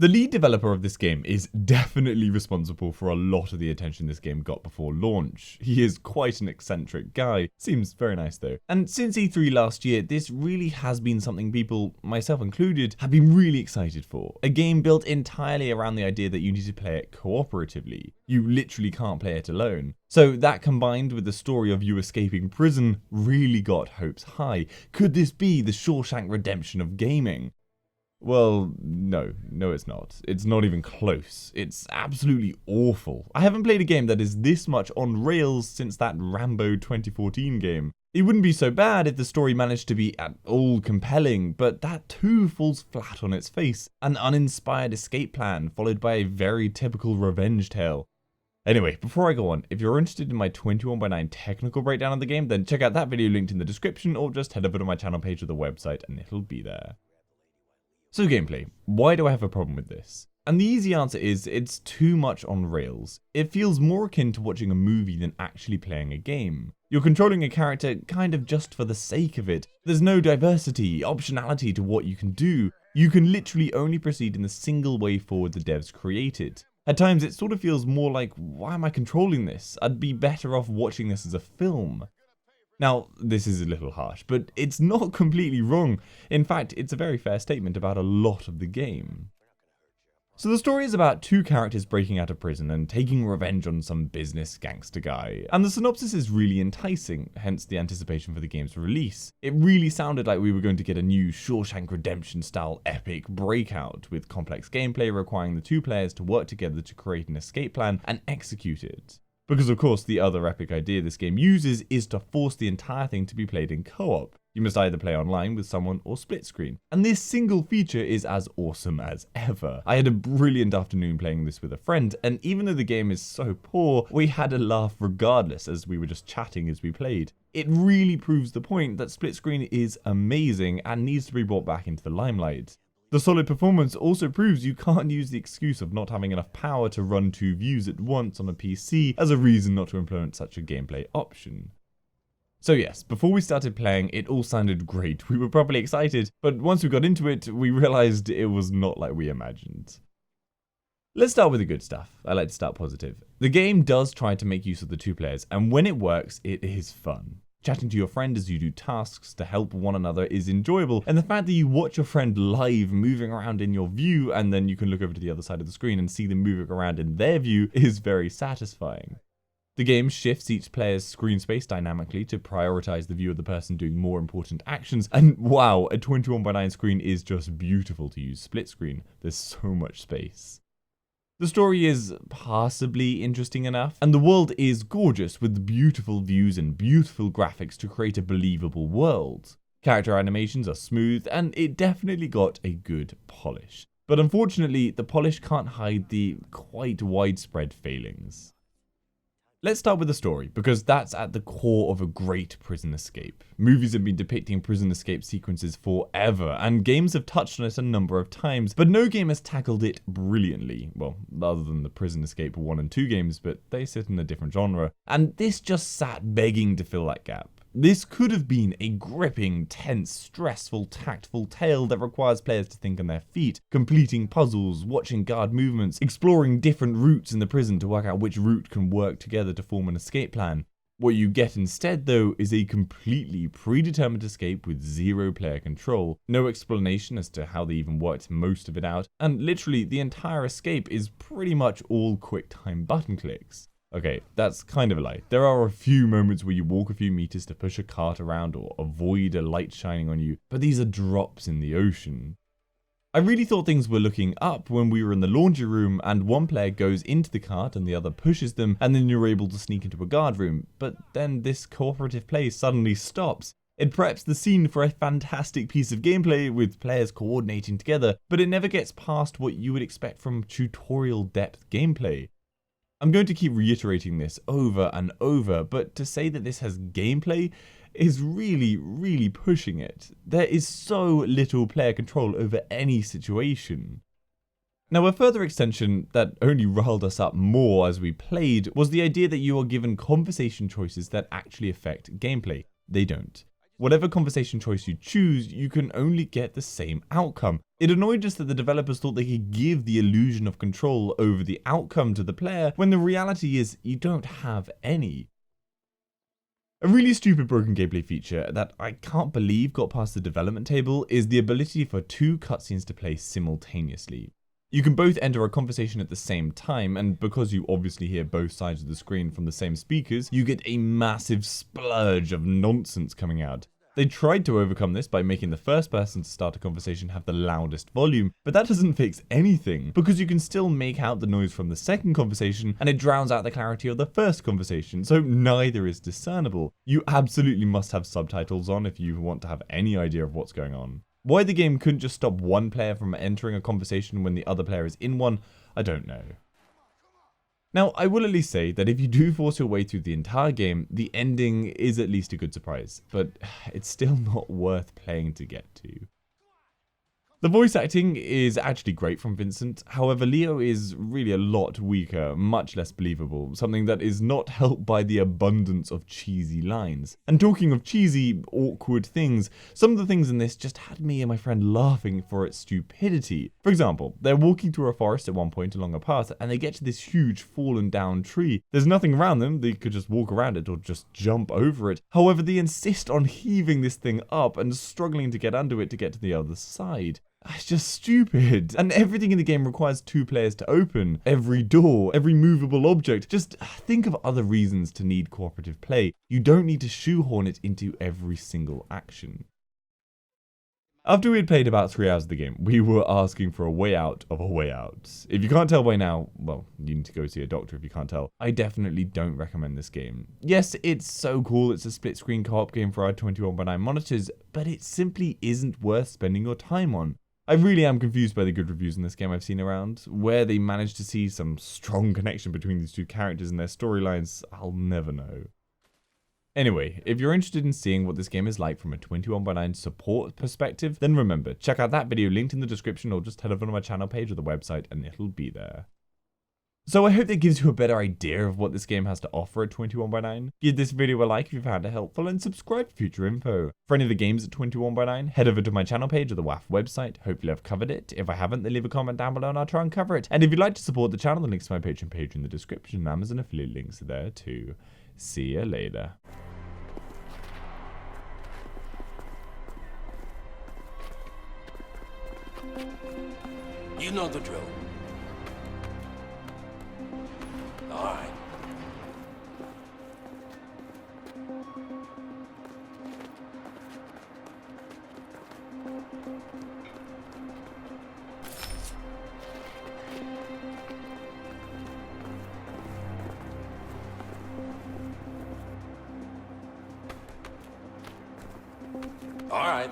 The lead developer of this game is definitely responsible for a lot of the attention this game got before launch. He is quite an eccentric guy, seems very nice though. And since E3 last year, this really has been something people, myself included, have been really excited for. A game built entirely around the idea that you need to play it cooperatively. You literally can't play it alone. So that combined with the story of you escaping prison really got hopes high. Could this be the Shawshank Redemption of gaming? Well, no, it's not. It's not even close. It's absolutely awful. I haven't played a game that is this much on rails since that Rambo 2014 game. It wouldn't be so bad if the story managed to be at all compelling, but that too falls flat on its face. An uninspired escape plan followed by a very typical revenge tale. Anyway, before I go on, if you're interested in my 21x9 technical breakdown of the game, then check out that video linked in the description or just head over to my channel page of the website and it'll be there. So gameplay, why do I have a problem with this? And the easy answer is it's too much on rails. It feels more akin to watching a movie than actually playing a game. You're controlling a character kind of just for the sake of it. There's no diversity, optionality to what you can do. You can literally only proceed in the single way forward the devs created. At times it sort of feels more like, why am I controlling this? I'd be better off watching this as a film. Now, this is a little harsh, but it's not completely wrong. In fact, it's a very fair statement about a lot of the game. So the story is about two characters breaking out of prison and taking revenge on some business gangster guy. And the synopsis is really enticing, hence the anticipation for the game's release. It really sounded like we were going to get a new Shawshank Redemption style epic breakout, with complex gameplay requiring the two players to work together to create an escape plan and execute it. Because of course the other epic idea this game uses is to force the entire thing to be played in co-op. You must either play online with someone or split screen. And this single feature is as awesome as ever. I had a brilliant afternoon playing this with a friend, and even though the game is so poor, we had a laugh regardless as we were just chatting as we played. It really proves the point that split screen is amazing and needs to be brought back into the limelight. The solid performance also proves you can't use the excuse of not having enough power to run two views at once on a PC as a reason not to implement such a gameplay option. So yes, before we started playing, it all sounded great. We were properly excited, but once we got into it, we realized it was not like we imagined. Let's start with the good stuff. I like to start positive. The game does try to make use of the two players, and when it works, it is fun. Chatting to your friend as you do tasks to help one another is enjoyable, and the fact that you watch your friend live moving around in your view and then you can look over to the other side of the screen and see them moving around in their view is very satisfying. The game shifts each player's screen space dynamically to prioritize the view of the person doing more important actions, and wow, a 21x9 screen is just beautiful to use split screen. There's so much space. The story is passably interesting enough, and the world is gorgeous with beautiful views and beautiful graphics to create a believable world. Character animations are smooth, and it definitely got a good polish. But unfortunately, the polish can't hide the quite widespread failings. Let's start with the story, because that's at the core of a great prison escape. Movies have been depicting prison escape sequences forever, and games have touched on it a number of times, but no game has tackled it brilliantly. Well, other than the Prison Escape 1 and 2 games, but they sit in a different genre. And this just sat begging to fill that gap. This could have been a gripping, tense, stressful, tactful tale that requires players to think on their feet, completing puzzles, watching guard movements, exploring different routes in the prison to work out which route can work together to form an escape plan. What you get instead, though, is a completely predetermined escape with zero player control, no explanation as to how they even worked most of it out, and literally the entire escape is pretty much all quick-time button clicks. Okay, that's kind of a lie. There are a few moments where you walk a few meters to push a cart around or avoid a light shining on you, but these are drops in the ocean. I really thought things were looking up when we were in the laundry room and one player goes into the cart and the other pushes them, and then you're able to sneak into a guard room, but then this cooperative play suddenly stops. It preps the scene for a fantastic piece of gameplay with players coordinating together, but it never gets past what you would expect from tutorial depth gameplay. I'm going to keep reiterating this over and over, but to say that this has gameplay is really pushing it. There is so little player control over any situation. Now, a further extension that only riled us up more as we played was the idea that you are given conversation choices that actually affect gameplay. They don't. Whatever conversation choice you choose, you can only get the same outcome. It annoyed us that the developers thought they could give the illusion of control over the outcome to the player, when the reality is you don't have any. A really stupid broken gameplay feature that I can't believe got past the development table is the ability for 2 cutscenes to play simultaneously. You can both enter a conversation at the same time, and because you obviously hear both sides of the screen from the same speakers, you get a massive splurge of nonsense coming out. They tried to overcome this by making the first person to start a conversation have the loudest volume, but that doesn't fix anything, because you can still make out the noise from the second conversation and it drowns out the clarity of the first conversation, so neither is discernible. You absolutely must have subtitles on if you want to have any idea of what's going on. Why the game couldn't just stop one player from entering a conversation when the other player is in one, I don't know. Now, I will at least say that if you do force your way through the entire game, the ending is at least a good surprise, but it's still not worth playing to get to. The voice acting is actually great from Vincent, however Leo is really a lot weaker, much less believable, something that is not helped by the abundance of cheesy lines. And talking of cheesy, awkward things, some of the things in this just had me and my friend laughing for its stupidity. For example, they're walking through a forest at one point along a path, and they get to this huge fallen down tree. There's nothing around them, they could just walk around it or just jump over it. However, they insist on heaving this thing up and struggling to get under it to get to the other side. It's just stupid. And everything in the game requires 2 players to open. Every door, every movable object. Just think of other reasons to need cooperative play. You don't need to shoehorn it into every single action. After we had played about 3 hours of the game, we were asking for a way out of a way out. If you can't tell by now, well, you need to go see a doctor if you can't tell. I definitely don't recommend this game. Yes, it's so cool, it's a split screen co-op game for our 21x9 monitors, but it simply isn't worth spending your time on. I really am confused by the good reviews in this game I've seen around. Where they managed to see some strong connection between these 2 characters and their storylines, I'll never know. Anyway, if you're interested in seeing what this game is like from a 21x9 support perspective, then remember, check out that video linked in the description or just head over to my channel page or the website and it'll be there. So I hope that gives you a better idea of what this game has to offer at 21x9. Give this video a like if you found it helpful and subscribe for future info. For any of the games at 21x9, head over to my channel page or the WAF website. Hopefully I've covered it. If I haven't, then leave a comment down below and I'll try and cover it. And if you'd like to support the channel, the links to my Patreon page in the description. Amazon affiliate links are there too. See ya later. You know the drill. All right. All right.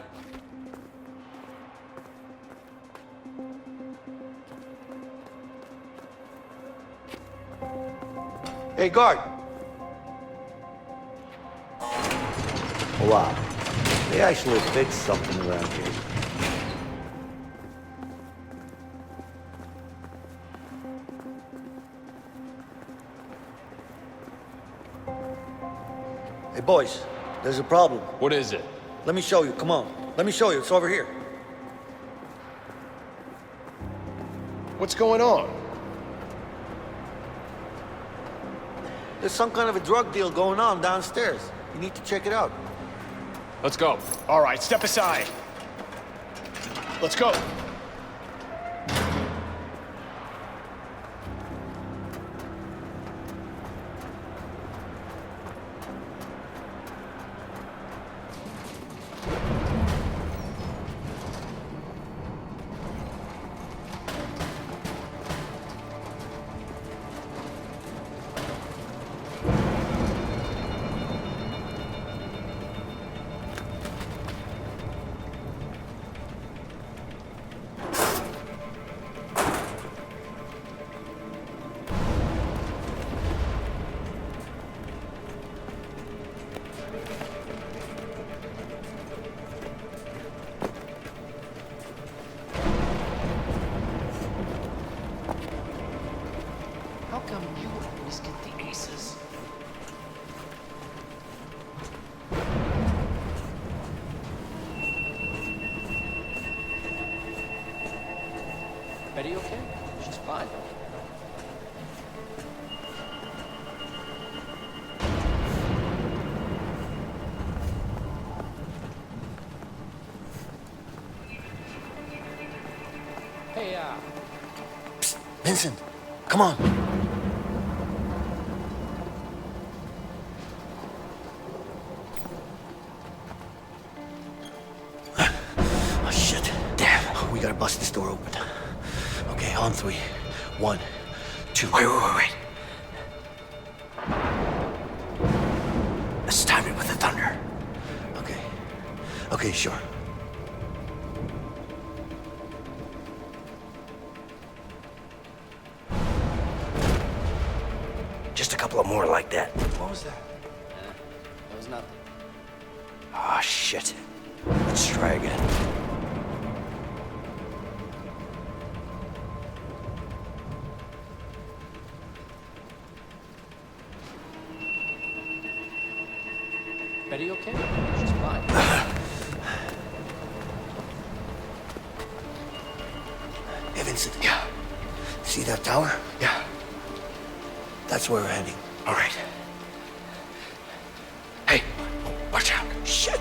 Hey, guard. Wow. They actually fixed something around here. Hey, boys. There's a problem. What is it? Let me show you. Come on. Let me show you. It's over here. What's going on? There's some kind of a drug deal going on downstairs. You need to check it out. Let's go. All right, step aside. Let's go. How come you always get the aces? Betty okay? She's fine. Hey, Vincent, come on. Oh, shit. Damn. We gotta bust this door open. Okay, on three. 1, 2. Wait. Let's time it with the thunder. Okay, sure. Just a couple of more like that. what was that? That was nothing. Oh, shit. Let's try again. Betty okay? She's fine. Hey, Vincent. Yeah. See that tower? Yeah. That's where we're heading. All right. Hey, watch out. Shit.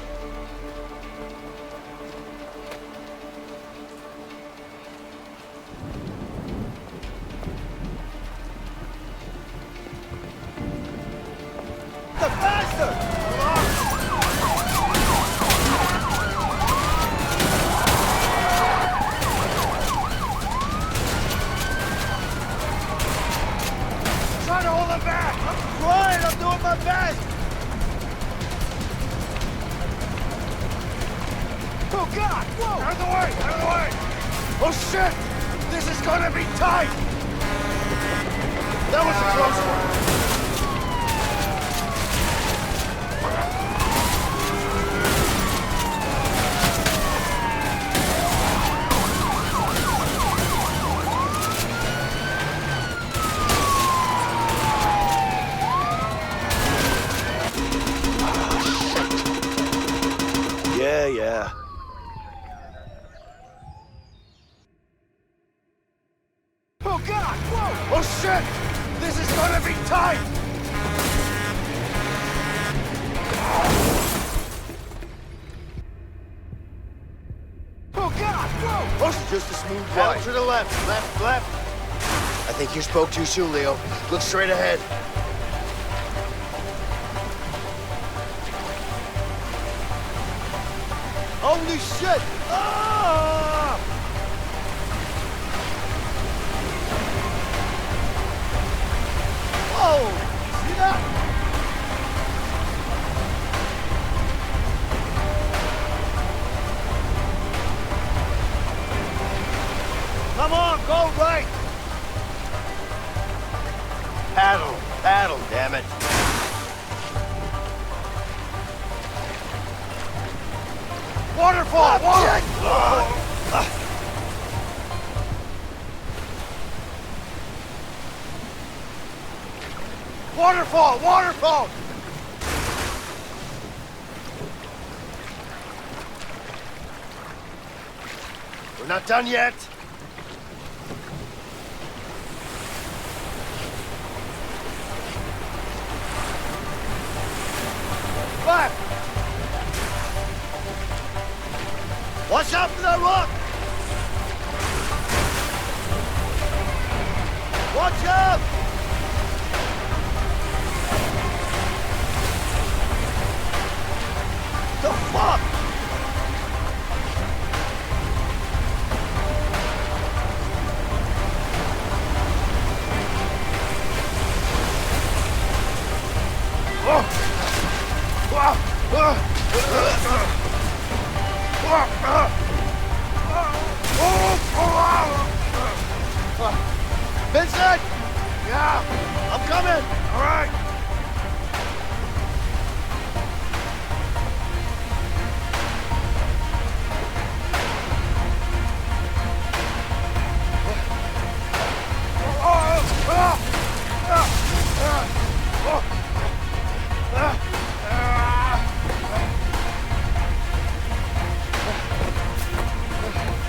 Trying to hold him back! I'm trying! I'm doing my best! Oh, God! Whoa! Out of the way! Out of the way! Oh, shit! This is gonna be tight! That was a close one! Yeah. Oh, God! Whoa! Oh, shit! This is gonna be tight! Oh, God! Whoa! Oh, just a smooth ride. Pedal to the left. Left. I think you spoke too soon, Leo. Look straight ahead. Holy shit! Ah! Whoa! See that? Come on, go right! Paddle, damn it. Waterfall! Waterfall! We're not done yet. Left! Watch out for that rock! Watch out! The fuck? Vincent! Yeah, I'm coming! All right!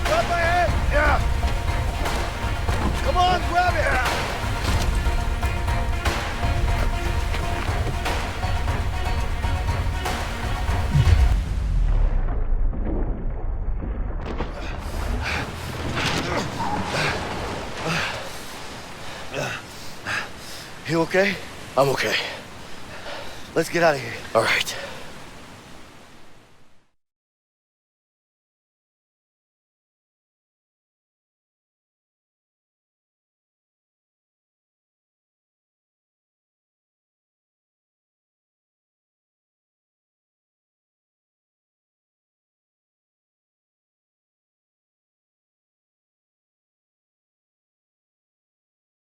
Got my head! Yeah! on, grab it! You okay? I'm okay. Let's get out of here. All right.